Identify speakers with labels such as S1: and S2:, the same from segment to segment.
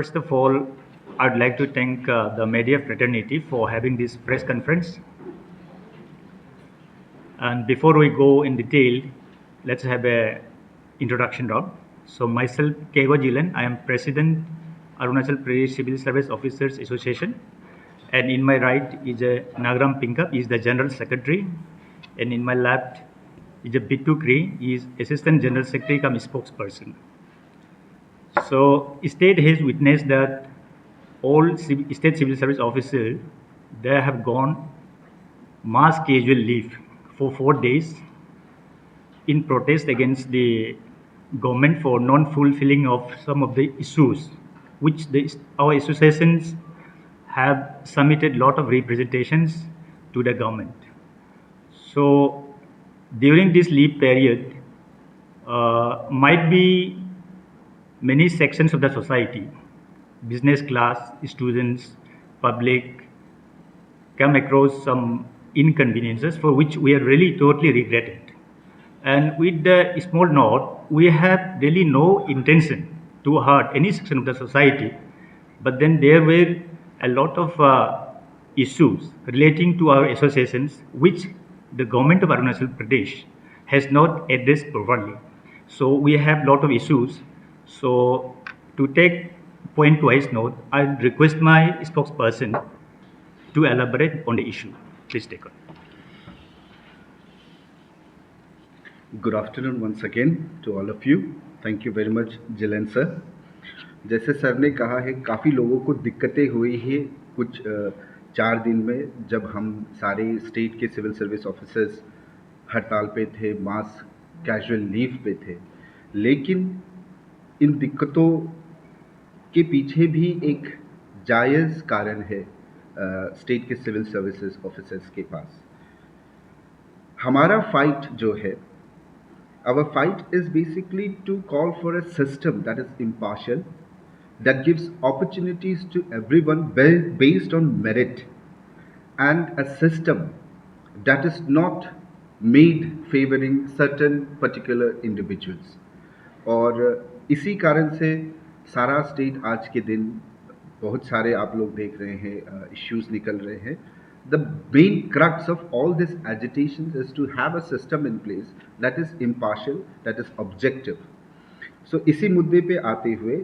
S1: First of all, I'd like to thank the media fraternity for having this press conference. And before we go in detail, let's have a introduction round. So myself, Kego Jilan, I am President, Arunachal Pradesh Civil Service Officers Association. And in my right is a Nagram Pinkap, he is the General Secretary. And in my left is a Bittu Kri, he is Assistant General Secretary cum spokesperson. So state has witnessed that all state civil service officers, they have gone mass casual leave for 4 days in protest against the government for non-fulfilling of some of the issues, which our associations have submitted lot of representations to the government. So during this leave period, might be many sections of the society, business class, students, public, come across some inconveniences for which we are really totally regretted. And with the small note, we have really no intention to hurt any section of the society, but then there were a lot of issues relating to our associations which the government of Arunachal Pradesh has not addressed properly. So we have lot of issues. So to take point wise note, I request my spokesperson to elaborate on the issue. Please take on.
S2: Good afternoon once again to all of you. Thank you very much, Jilan sir. जैसे sir ने कहा है, काफ़ी लोगों को दिक्कतें हुई है कुछ 4 दिन में, जब हम सारे स्टेट के सिविल सर्विस ऑफिसर्स हड़ताल पे थे, मास कैजुअल लीव पे थे. लेकिन इन दिक्कतों के पीछे भी एक जायज़ कारण है स्टेट के सिविल सर्विसेज ऑफिसर्स के पास. हमारा फाइट जो है, our fight is basically to call for a system that is impartial, that gives opportunities to everyone based on merit, and a system that is not made favoring certain particular individuals. और इसी कारण से सारा state आज के दिन बहुत सारे आप लोग देख रहे हैं इश्यूज निकल रहे हैं. The main crux of all this agitations is to have a system in place that is impartial, that is objective. So इसी मुद्दे पे आते हुए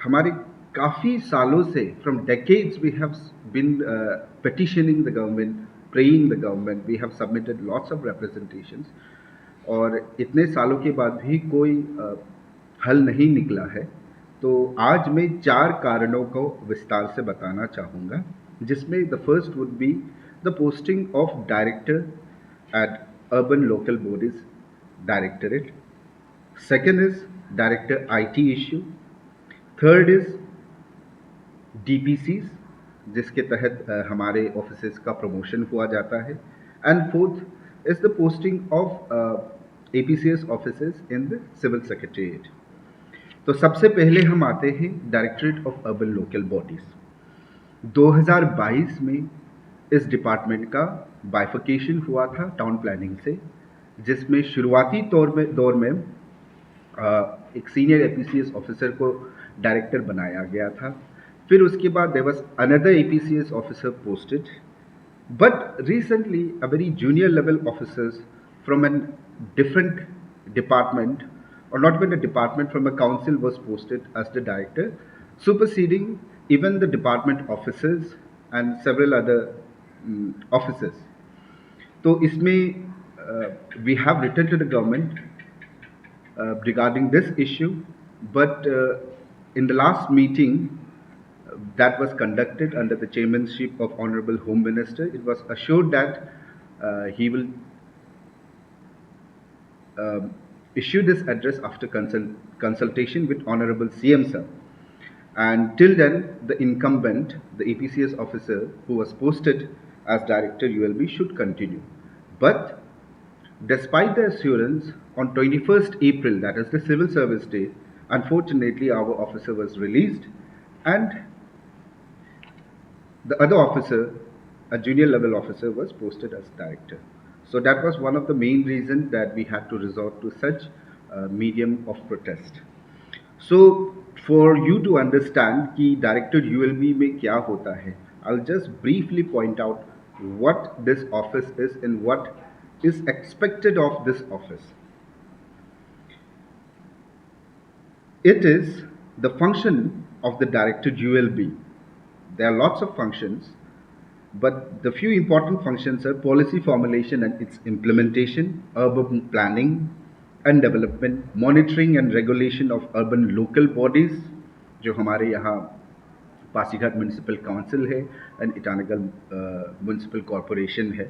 S2: हमारे काफ़ी सालों से, from decades we have been petitioning the government, praying the government, we have submitted lots of representations, और इतने सालों के बाद भी कोई हल नहीं निकला है. तो आज मैं 4 कारणों को विस्तार से बताना चाहूँगा, जिसमें the first would be the posting of director at Urban Local Bodies Directorate. Second is director IT issue. Third is DPCs, जिसके तहत हमारे ऑफिसेस का प्रमोशन हुआ जाता है. And fourth is the posting of APCS offices in the Civil Secretariat. तो सबसे पहले हम आते हैं directorate of urban local bodies. 2022 में इस डिपार्टमेंट का बाइफिकेशन हुआ था टाउन प्लानिंग से, जिसमें शुरुआती दौर में एक सीनियर एपीसीएस ऑफिसर को डायरेक्टर बनाया गया था. फिर उसके बाद there was another APCS officer posted, but recently a very junior level officers from an different department, or not even a department, from a council, was posted as the director, superseding even the department officers and several other officers. So isme we have written to the government regarding this issue, but in the last meeting that was conducted under the chairmanship of Honorable Home Minister, it was assured that he will issue this address after consultation with Honorable CM sir. And till then, the incumbent, the APCS officer who was posted as director ULB, should continue. But despite the assurance, on 21st April, that is the civil service day, unfortunately our officer was released, and the other officer, a junior level officer, was posted as director. So that was one of the main reasons that we had to resort to such medium of protest. So for you to understand कि director ULB में क्या होता है, I'll just briefly point out what this office is and what is expected of this office. It is the function of the director ULB. There are lots of functions, but the few important functions are policy formulation and its implementation, urban planning and development, monitoring and regulation of urban local bodies, जो हमारे यहाँ Pasighat municipal council है and Itanagar municipal corporation है,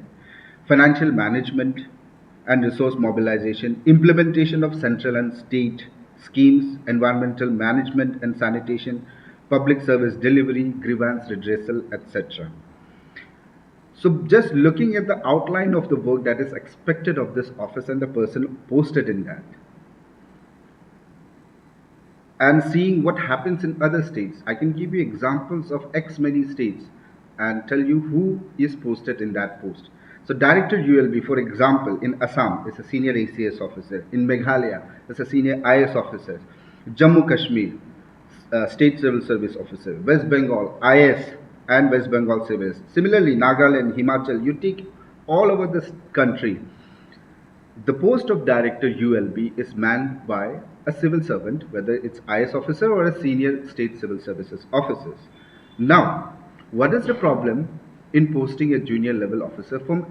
S2: financial management and resource mobilization, implementation of central and state schemes, environmental management and sanitation, public service delivery, grievance redressal, etc. So just looking at the outline of the work that is expected of this office and the person posted in that, and seeing what happens in other states, I can give you examples of X many states and tell you who is posted in that post. So Director ULB, for example, in Assam is a senior ACS officer, in Meghalaya is a senior IS officer, Jammu Kashmir, State Civil Service officer, West Bengal IS and West Bengal Civils. Similarly, Nagaland, Himachal, you take all over this country. The post of Director ULB is manned by a civil servant, whether it's IS officer or a senior state civil services officers. Now, what is the problem in posting a junior level officer from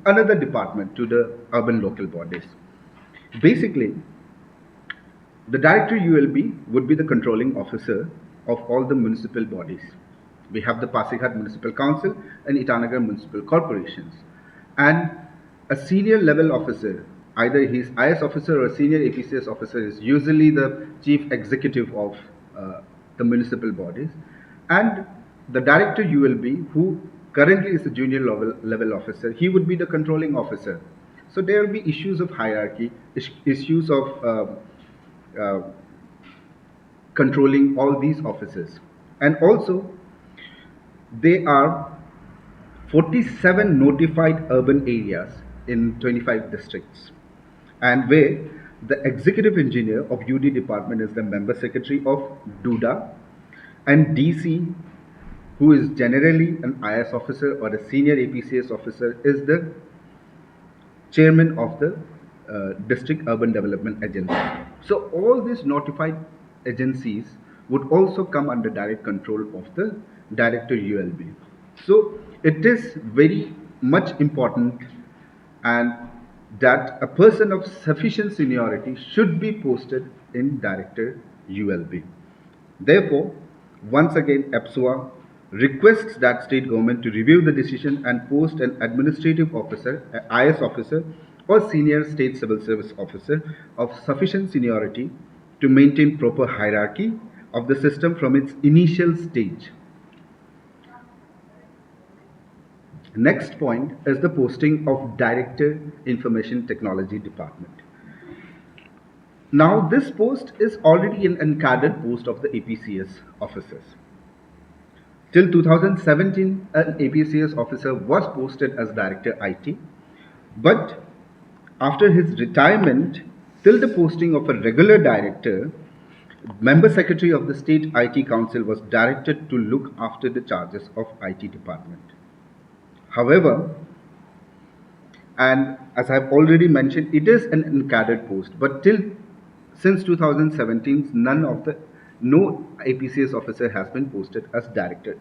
S2: another department to the urban local bodies? Basically, the Director ULB would be the controlling officer of all the municipal bodies. We have the Pasighat Municipal Council and Itanagar Municipal Corporations. And a senior level officer, either he's IS officer or a senior APCS officer, is usually the chief executive of the municipal bodies. And the Director ULB, who currently is a junior level officer, he would be the controlling officer. So there will be issues of hierarchy, issues of controlling all these offices. And also, there are 47 notified urban areas in 25 districts, and where the executive engineer of UD department is the member secretary of DUDA, and DC, who is generally an IS officer or a senior APCS officer, is the chairman of the district urban development agency. So all these notified agencies would also come under direct control of the Director ULB. So it is very much important and that a person of sufficient seniority should be posted in Director ULB. Therefore, once again, APCSOA requests that state government to review the decision and post an administrative officer, an IS officer or senior state civil service officer of sufficient seniority to maintain proper hierarchy of the system from its initial stage. Next point is the posting of Director Information Technology Department. Now this post is already an uncadred post of the APCS officers. Till 2017, an APCS officer was posted as Director IT, but after his retirement, till the posting of a regular director, member secretary of the State IT Council was directed to look after the charges of IT department. However, and as I've already mentioned, it is an uncadred post, but since 2017, no APCS officer has been posted as Director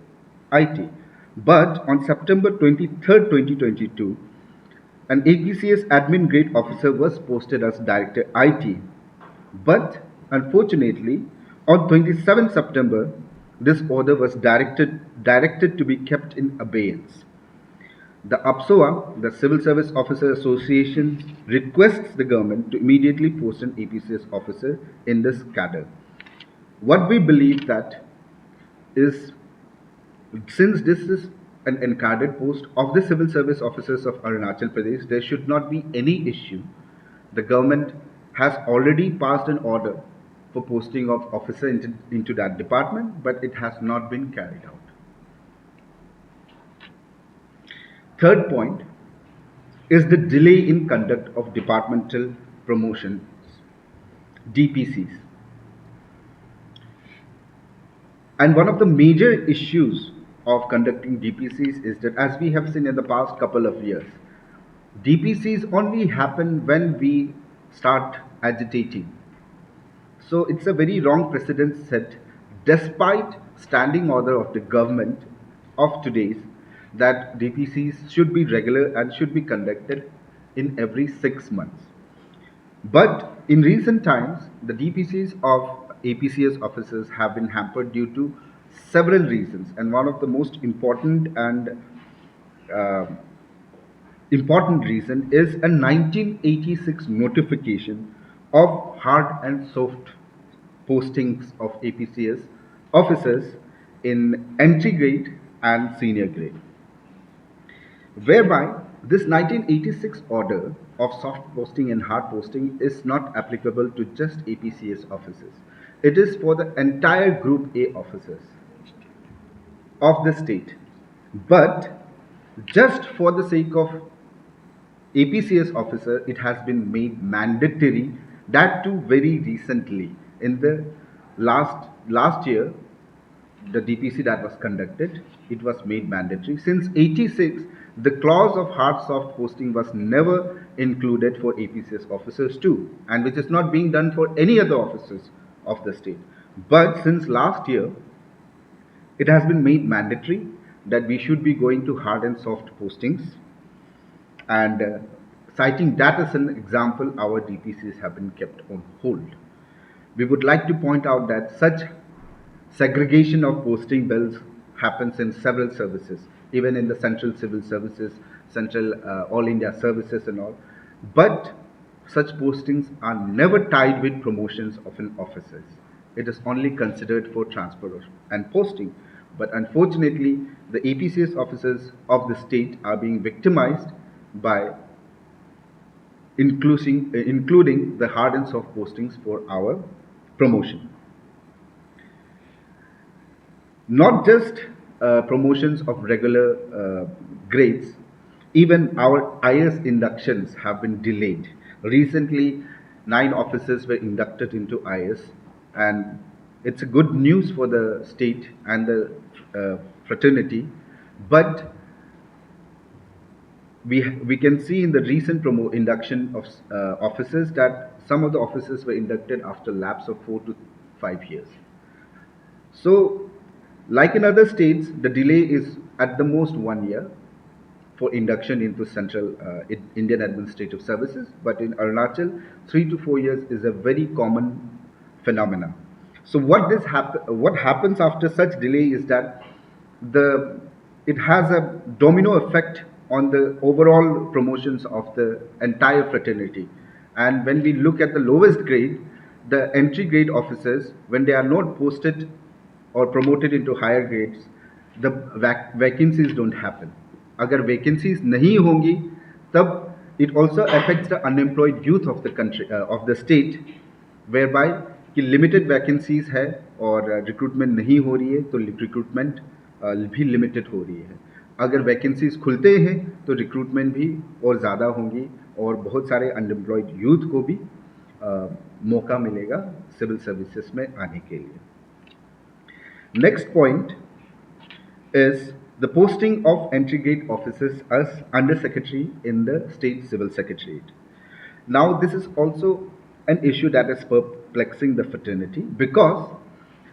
S2: IT. But on September 23rd, 2022, an APCS admin grade officer was posted as Director IT. But unfortunately, on 27th September, this order was directed to be kept in abeyance. The APCSOA, the Civil Service Officer Association, requests the government to immediately post an APCS officer in this cadre. What we believe that is, since this is an encadred post of the civil service officers of Arunachal Pradesh, there should not be any issue. The government has already passed an order for posting of officer into that department, but it has not been carried out. Third point is the delay in conduct of departmental promotions, DPCs. And one of the major issues of conducting DPCs is that, as we have seen in the past couple of years, DPCs only happen when we start agitating. So it's a very wrong precedent set, despite standing order of the government of today's, that DPCs should be regular and should be conducted in every 6 months. But in recent times, the DPCs of APCS officers have been hampered due to several reasons, and one of the most uh, important reason is a 1986 notification of hard and soft postings of APCS officers in entry grade and senior grade, whereby this 1986 order of soft posting and hard posting is not applicable to just APCS officers. It is for the entire Group A officers of the state. But just for the sake of APCS officer, it has been made mandatory. That too very recently, in the last year, the DPC that was conducted, it was made mandatory. Since 86, the clause of hard soft posting was never included for APCS officers too, and which is not being done for any other officers of the state. But since last year, it has been made mandatory that we should be going to hard and soft postings, and citing that as an example, our DPCs have been kept on hold. We would like to point out that such segregation of posting bills happens in several services, even in the central civil services, central all India services and all. But such postings are never tied with promotions of an officers. It is only considered for transfer and posting. But unfortunately, the APCS officers of the state are being victimized by including the hard and soft postings for our promotion. Not just promotions of regular grades, even our IS inductions have been delayed. Recently, 9 officers were inducted into IS, and it's a good news for the state and the fraternity, but we can see in the recent induction of officers that some of the officers were inducted after lapse of 4 to 5 years. So, like in other states, the delay is at the most 1 year for induction into central Indian administrative services, but in Arunachal, 3 to 4 years is a very common phenomena. So what happens after such delay is that the it has a domino effect on the overall promotions of the entire fraternity. And when we look at the lowest grade, the entry grade officers, when they are not posted or promoted into higher grades, the vacancies don't happen. Agar vacancies nahi hongi, tab it also affects the unemployed youth of the country, of the state, whereby कि limited vacancies है और recruitment नहीं हो रही है, तो recruitment भी limited हो रही है. अगर वैकेंसीज खुलते हैं तो रिक्रूटमेंट भी और ज़्यादा होंगी और बहुत सारे अनएम्प्लॉयड यूथ को भी मौका मिलेगा सिविल सर्विसेज में आने के लिए. Next point is the posting of entry grade officers as under secretary in the state civil secretariat. Now this is also an issue that is perplexing the fraternity because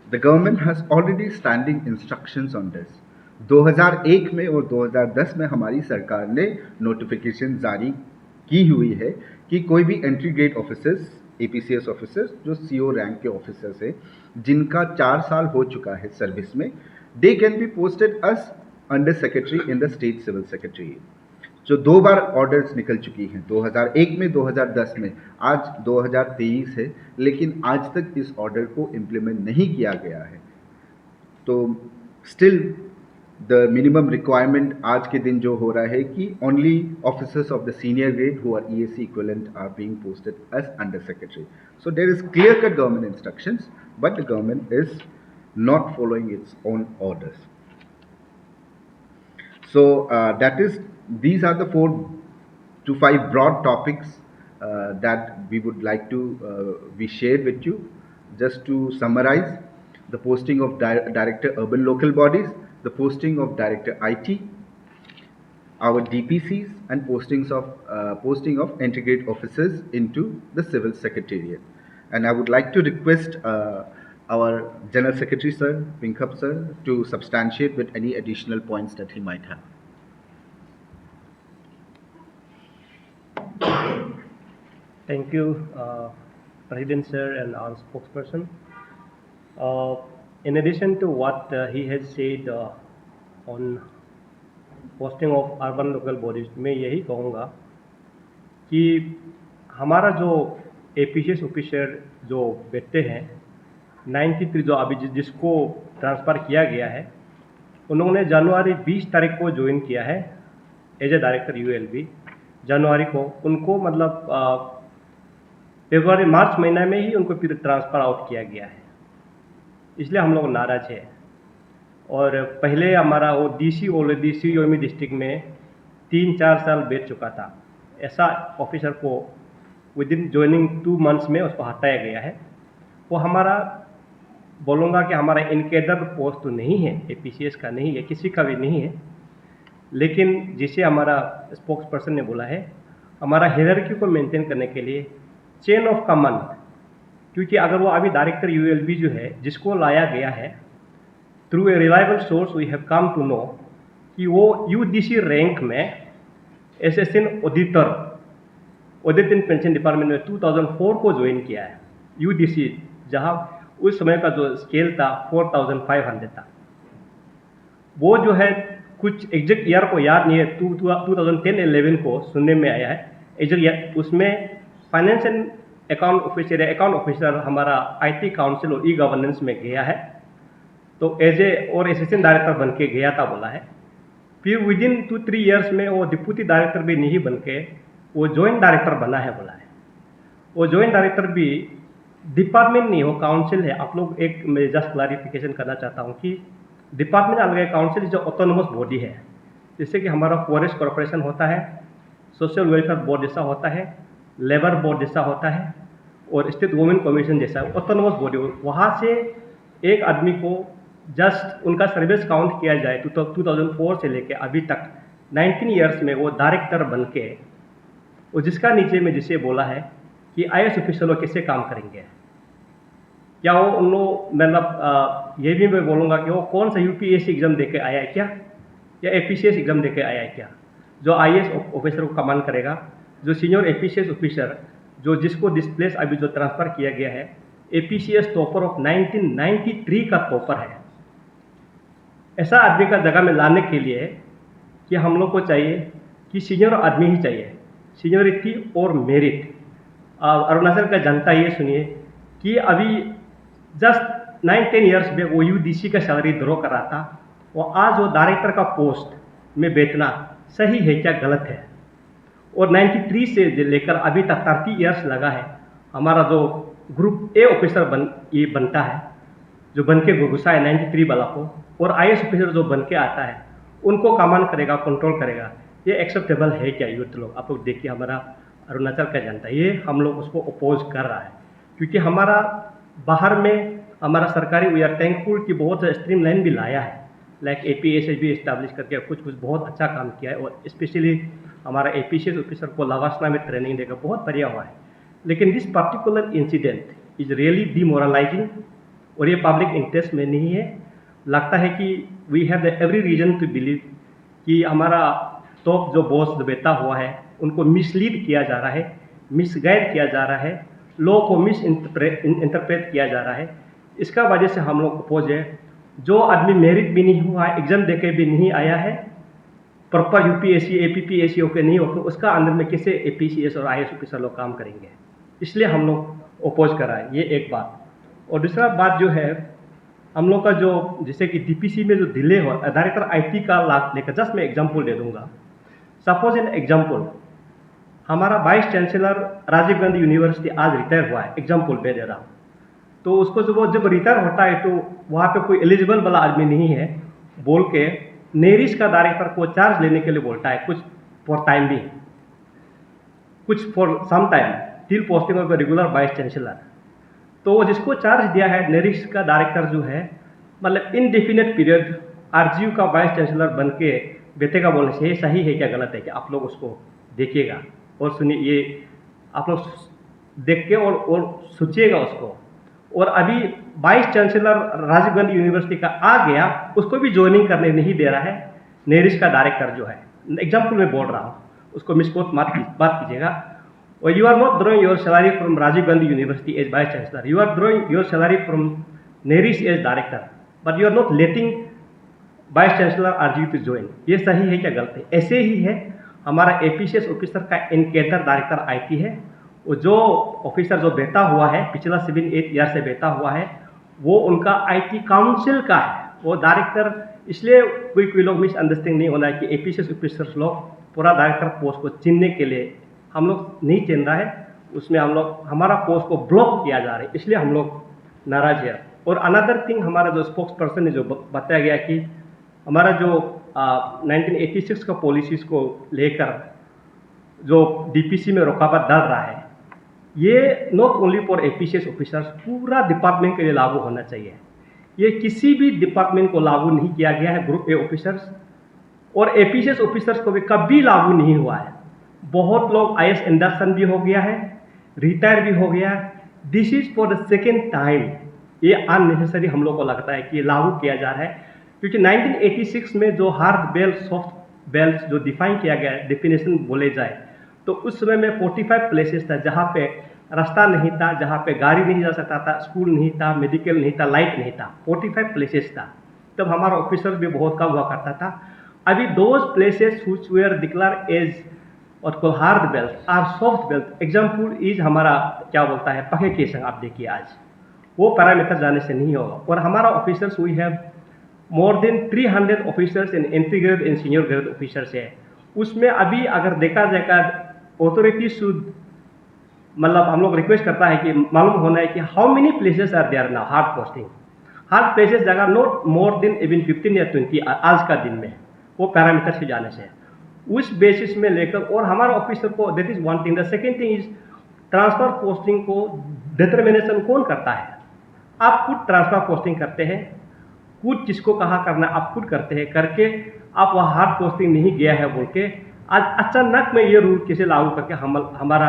S2: the government has already standing instructions on this. 2001 में और 2010 में हमारी सरकार ने notification जारी की हुई है कि कोई भी entry grade officers, APCS officers जो CO रैंक के ऑफिसर्स हैं, जिनका 4 साल हो चुका है सर्विस में, they can be posted as under secretary in the state civil secretary. जो 2 बार ऑर्डर्स निकल चुकी हैं, 2001 में, 2010 में, आज 2023 है, लेकिन आज तक इस ऑर्डर को इम्प्लीमेंट नहीं किया गया है. तो स्टिल द मिनिमम रिक्वायरमेंट आज के दिन जो हो रहा है कि only officers of the senior grade who are EAC equivalent are being posted as under secretary. So there is clear cut government instructions, but the government is not following its own orders. So these are the 4 to 5 broad topics that we would like to be shared with you. Just to summarize, the posting of Director Urban Local Bodies, the posting of Director IT, our DPCs, and posting of integrate officers into the Civil Secretariat. And I would like to request our General Secretary, Sir, Pinkhap, Sir, to substantiate with any additional points that he might have.
S3: Thank you, President Sir and our spokesperson. In addition to what he has said on posting of urban local bodies, मैं यही कहूँगा कि हमारा जो APCS officer जो बैठते हैं 93 जो अभी जिसको ट्रांसफ़र किया गया है, उन्होंने जनवरी 20 तारीख को ज्वाइन किया है एज ए डायरेक्टर ULB। जनवरी को उनको मतलब फरवरी मार्च महीना में ही उनको फिर ट्रांसफ़र आउट किया गया है, इसलिए हम लोग नाराज़ है। और पहले हमारा वो DC ऑलरेडी COME डिस्ट्रिक्ट में 3-4 साल बैठ चुका था। ऐसा ऑफिसर को विद इन ज्वाइनिंग 2 मंथ्स में उसको हटाया गया है। वो हमारा बोलूँगा कि हमारा इनकेडर पोस्ट तो नहीं है, APCS का नहीं है, किसी का भी नहीं है, लेकिन जिसे हमारा स्पोक्स पर्सन ने बोला है, हमारा हायरार्की को मेंटेन करने के लिए चेन ऑफ कमांड, क्योंकि अगर वो अभी डायरेक्टर ULB जो है जिसको लाया गया है through a reliable source we have come to know कि वो UDC रैंक में assistant audit and pension department में 2004 को ज्वाइन किया है। UDC जहाँ उस समय का जो स्केल था 4500 था। वो जो है कुछ एग्जैक्ट ईयर को याद नहीं है, 2010-11 को सुनने में आया है एग्जैक्ट। उसमें फाइनेंस एंड अकाउंट ऑफिसर हमारा IT काउंसिल और गवर्नेंस में गया है, तो एज ए और असिस्टेंट डायरेक्टर बन के गया था बोला है। फिर विद इन 2-3 ईयर्स में वो डिप्यूटी डायरेक्टर भी नहीं बन के वो जॉइंट डायरेक्टर बना है बोला है। वो जॉइंट डायरेक्टर भी डिपार्टमेंट नहीं हो, काउंसिल है। आप लोग एक मैं जस्ट क्लैरिफिकेशन करना चाहता हूँ कि डिपार्टमेंट अलग है, काउंसिल जो ऑटोनोमस बॉडी है, जैसे कि हमारा फॉरेस्ट कॉर्पोरेशन होता है, सोशल वेलफेयर बोर्ड जैसा होता है, लेबर बोर्ड जैसा होता है, और स्टेट गवर्नमेंट कमीशन जैसा ऑटोनोमस बॉडी। वहाँ से एक आदमी को जस्ट उनका सर्विस काउंट किया जाए तो 2004 से लेके अभी तक 19 ईयर्स में वो डायरेक्टर बन के, और जिसका नीचे में जिसे बोला है कि IAS ऑफिसर लोग कैसे काम करेंगे, क्या वो उन लोग मतलब ये भी मैं बोलूँगा कि वो कौन सा UPSC एग्ज़ाम दे के आया है क्या, या APCS एग्ज़ाम दे के आया है क्या, जो IAS ऑफिसर को कमांड करेगा। जो सीनियर APCS ऑफिसर जो जिसको डिस्प्लेस अभी जो ट्रांसफ़र किया गया है, APCS टॉपर ऑफ 1993 का टॉपर है। ऐसा आदमी का जगह में लाने के लिए कि हम लोग को चाहिए कि सीनियर आदमी ही चाहिए, सीनियरिटी और मेरिट। अरुणाचल का जनता ये सुनिए कि अभी जस्ट 9-10 ईयर्स में वो UDC का सैलरी ड्रॉ कर रहा था, वो आज वो डायरेक्टर का पोस्ट में बैठना सही है क्या गलत है। और 93 से लेकर अभी तक 30 ईयर्स लगा है। हमारा जो ग्रुप A ऑफिसर बनता है, जो बन के घुसा है 93 वाला को, और IAS ऑफिसर जो बन के आता है उनको कमांड करेगा, कंट्रोल करेगा, ये एक्सेप्टेबल है क्या यूथ लोग? आप लोग देखिए, हमारा अरुणाचल का जनता ये हम लोग उसको अपोज कर रहा है, क्योंकि हमारा बाहर में हमारा सरकारी वी आर थैंकफुल कि बहुत स्ट्रीम लाइन भी लाया है, लाइक APSOA भी इस्टेब्लिश करके कुछ बहुत अच्छा काम किया है, और स्पेशली हमारा APCS ऑफिसर को लवासना में ट्रेनिंग देकर बहुत बढ़िया हुआ है। लेकिन this particular incident is really demoralising, और ये पब्लिक इंटरेस्ट में नहीं है। लगता है कि we have the every reason to believe कि हमारा टॉप जो बॉस जो बैठा हुआ है उनको मिसलीड किया जा रहा है, मिसगाइड किया जा रहा है, लॉ को मिस इंटरप्रेट किया जा रहा है। इसका वजह से हम लोग अपोज है। जो आदमी मेरिट भी नहीं हुआ है, एग्जाम देके भी नहीं आया है, प्रॉपर UPSC APPSOA के नहीं होते, उसका अंदर में कैसे APCS और IAS ऑफिसर लोग काम करेंगे? इसलिए हम लोग अपोज कर रहा है, ये एक बात। और दूसरा बात जो है, हम लोग का जो जैसे कि DPC में जो डिले हो, डायरेक्टर IT का लाभ लेकर जस्ट मैं एग्जाम्पल दे दूंगा। सपोज इन एग्जाम्पल, हमारा vice chancellor Rajiv Gandhi university आज रिटायर हुआ है, एग्जाम्पल पे दे रहा हूँ, तो उसको जब रिटायर होता है तो वहाँ पे कोई एलिजिबल वाला आदमी नहीं है बोल के नेरिस का डायरेक्टर को चार्ज लेने के लिए बोलता है, कुछ फॉर टाइम भी, कुछ for some time till posting of the regular vice chancellor. तो वो जिसको चार्ज दिया है नेरिक्स का डायरेक्टर जो है, मतलब इनडेफिनेट पीरियड आरजीयू का वाइस चांसलर बन के बेटे का बोलने से ये सही है क्या गलत है, कि आप लोग उसको देखिएगा और सुनिए, ये आप लोग देख के और सोचिएगा उसको। और अभी vice chancellor Rajiv Gandhi university का आ गया, उसको भी ज्वाइनिंग करने नहीं दे रहा है नेरिक्स का डायरेक्टर जो है। एग्जाम्पल में बोल रहा हूँ, उसको मिसकोट मत कीजिएगा। और you are not drawing your salary from Rajiv Gandhi university as vice chancellor, you are drawing your salary from NERIST as director, but you are not letting vice chancellor RGU to join. ये सही है क्या गलत है? ऐसे ही है हमारा एपीसीएस ऑफिसर का इनकेडर डायरेक्टर आईटी है, वो जो ऑफिसर जो बैठा हुआ है पिछला 7-8 ईयर से बैठा हुआ है, वो उनका आईटी काउंसिल का है, वो डायरेक्टर। इसलिए कोई लोग मिसअंडरस्टैंडिंग नहीं होना है कि एपीसीएस ऑफिसर्स लोग पूरा डायरेक्टर पोस्ट को चुनने के लिए हम लोग नहीं चुन रहा है, उसमें हम लोग हमारा पोस्ट को ब्लॉक किया जा रहा है, इसलिए हम लोग नाराज है। और अनदर थिंग, हमारा जो स्पोक्स पर्सन ने जो बताया गया कि हमारा जो 1986 का पॉलिसीज़ को लेकर जो डीपीसी में रुकावट डाल रहा है, ये नॉट ओनली फॉर एपीसीएस ऑफिसर्स, पूरा डिपार्टमेंट के लिए लागू होना चाहिए। ये किसी भी डिपार्टमेंट को लागू नहीं किया गया है, ग्रुप ए ऑफिसर्स और एपीसीएस ऑफिसर्स को भी कभी लागू नहीं हुआ है। बहुत लोग आईएएस इंडक्शन भी हो गया है, रिटायर भी हो गया है। This is for the second time. ये अननेसेसरी हम लोग को लगता है कि ये लागू किया जा रहा है, क्योंकि 1986 में जो हार्ड बेल्ट सॉफ्ट बेल्ट जो डिफाइन किया गया है, डेफिनेशन बोले जाए तो उस समय में 45 प्लेसेस था जहाँ पे रास्ता नहीं था, जहाँ पे गाड़ी नहीं जा सकता था, स्कूल नहीं था, मेडिकल नहीं था, लाइट नहीं था, 45 प्लेसेस था। तब हमारा ऑफिसर भी बहुत कम हुआ करता था। अभी those places which were declare as और को hard belt or soft belt. Example is हमारा क्या बोलता है पके केसंग, आप देखिए आज वो पैरामीटर जाने से नहीं होगा। और हमारा officers we have more than 300 officers in entry grade and senior grade officers है। उसमें अभी अगर देखा जाएगा ऑथोरिटी शुड, मतलब हम लोग रिक्वेस्ट करता है कि मालूम होना है कि how many places are there now hard posting. Hard places जगह नॉट मोर देन इवन 15 या 20 आज का दिन में, वो पैरामीटर से जाने से उस बेसिस में लेकर। और हमारा ऑफिसर को that is one thing. The second thing is transfer posting को डिटर्मिनेशन कौन करता है? आप खुद ट्रांसफर पोस्टिंग करते हैं, खुद जिसको कहा करना आप खुद करते हैं, करके आप वह हार्ड पोस्टिंग नहीं गया है बोल के आज अचानक में ये रूल कैसे लागू करके हमारा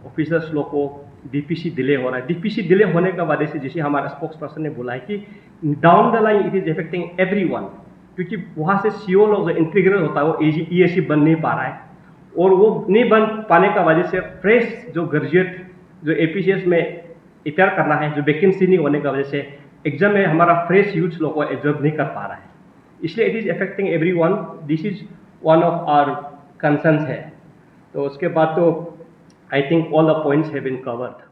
S3: ऑफिसर्स लोग को डीपीसी डिले हो रहा है। डीपीसी डिले होने का वजह से, जैसे हमारा स्पोक्स पर्सन ने बोला है कि down the line it is affecting everyone, क्योंकि वहाँ से सीओ लोग जो इंटीग्रेट होता है वो ईएसी बन नहीं पा रहा है, और वो नहीं बन पाने का वजह से फ्रेश जो ग्रेजुएट जो एपीसीएस में अपेयर करना है, जो वैकेंसी नहीं होने की वजह से एग्जाम में हमारा फ्रेश यूथ लोग को एब्जॉर्ब नहीं कर पा रहा है, इसलिए it is affecting everyone. This is one of our concerns है। तो उसके बाद तो I think all the points have been covered.